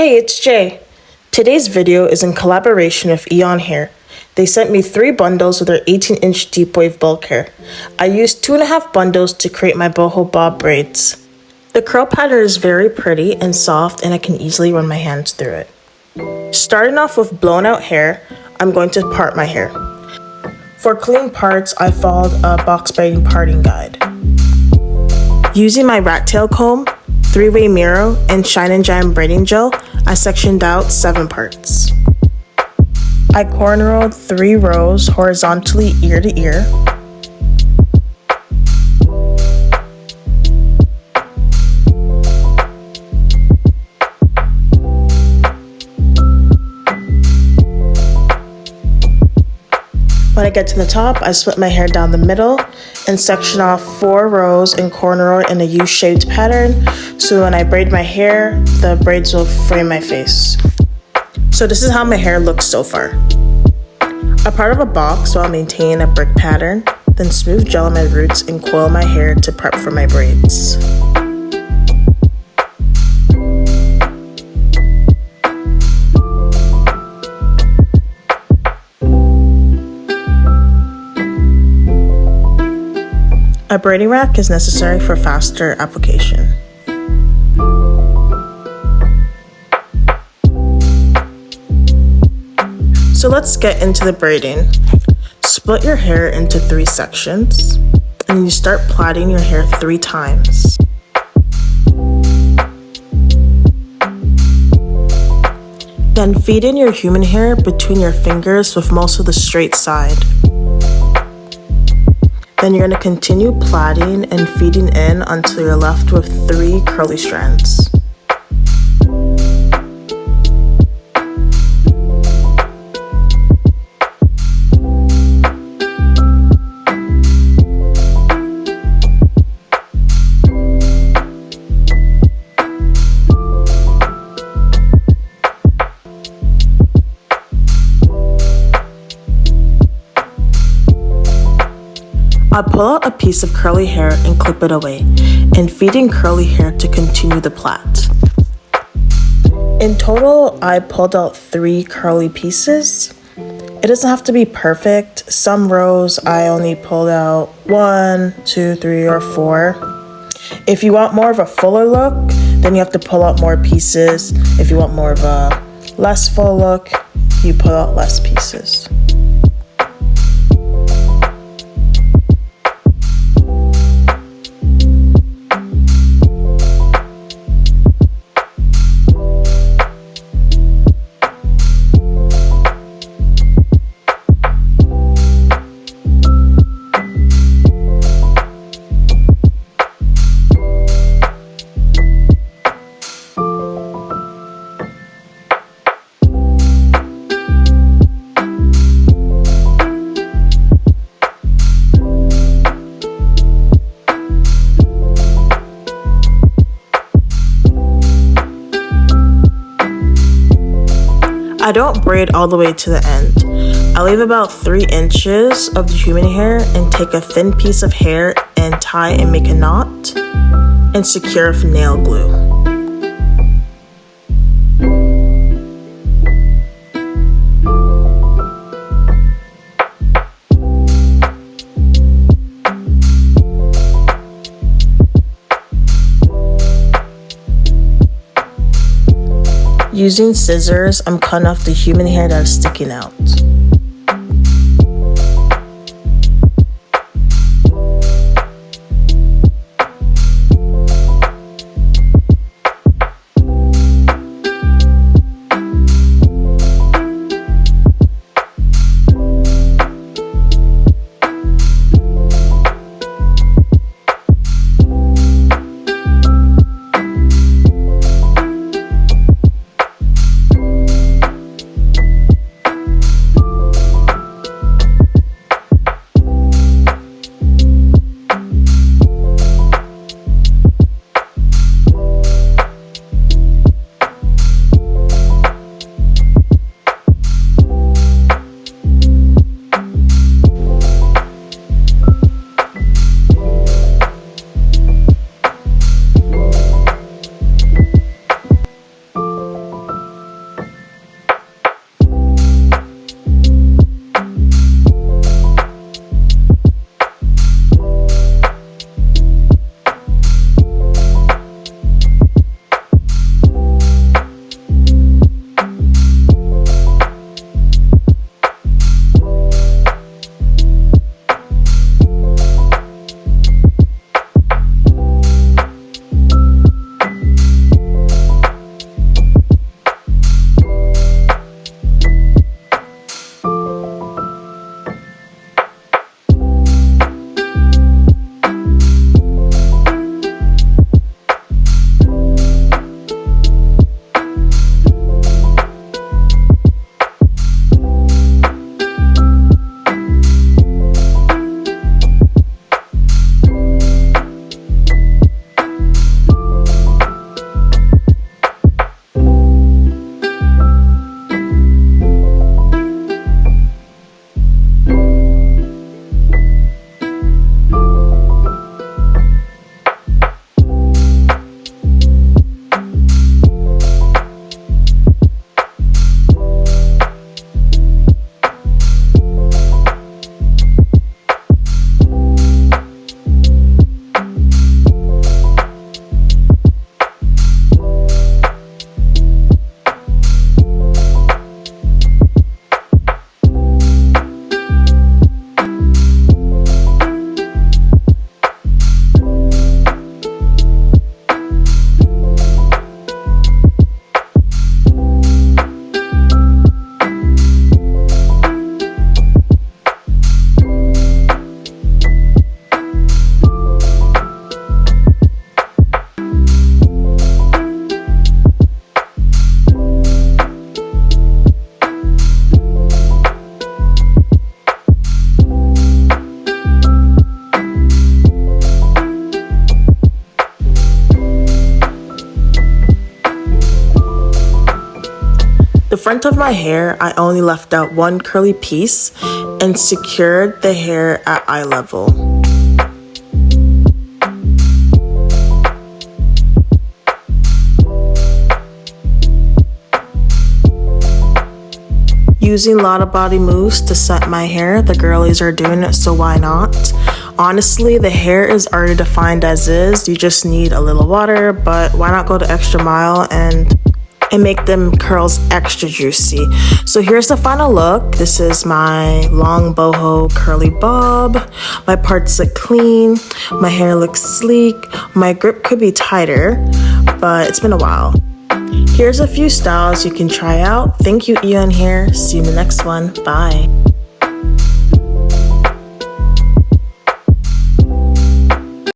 Hey, it's Jay. Today's video is in collaboration with Eayon Hair. They sent me 3 bundles of their 18-inch deep wave bulk hair. I used 2.5 bundles to create my boho bob braids. The curl pattern is very pretty and soft, and I can easily run my hands through it. Starting off with blown out hair, I'm going to part my hair. For clean parts, I followed a box braiding parting guide. Using my rat tail comb, 3-way mirror, and Shine and Jam braiding gel, I sectioned out 7 parts. I cornrowed 3 rows horizontally ear to ear. When I get to the top, I split my hair down the middle and section off 4 rows and cornrow in a U-shaped pattern, so when I braid my hair, the braids will frame my face. So this is how my hair looks so far. I part of a box while maintaining a brick pattern, then smooth gel my roots and coil my hair to prep for my braids. A braiding rack is necessary for faster application. So let's get into the braiding. Split your hair into 3 sections, and you start plaiting your hair 3 times. Then feed in your human hair between your fingers with most of the straight side. Then you're going to continue plaiting and feeding in until you're left with 3 curly strands. I pull out a piece of curly hair and clip it away, and feed in curly hair to continue the plait. In total, I pulled out 3 curly pieces. It doesn't have to be perfect. Some rows I only pulled out 1, 2, 3, or 4. If you want more of a fuller look, then you have to pull out more pieces. If you want more of a less full look, you pull out less pieces. I don't braid all the way to the end. I leave about 3 inches of the human hair and take a thin piece of hair and tie and make a knot and secure with nail glue. Using scissors, I'm cutting off the human hair that is sticking out. front of my hair, I only left out one curly piece and secured the hair at eye level. Using a lot of body moves to set my hair. The girlies are doing it, so why not? Honestly, the hair is already defined as is. You just need a little water, but why not go the extra mile and make them curls extra juicy? So here's the final look. This is my long boho curly bob. My parts look clean. My hair looks sleek. My grip could be tighter, but it's been a while. Here's a few styles you can try out. Thank you, Eayon here. See you in the next one. Bye.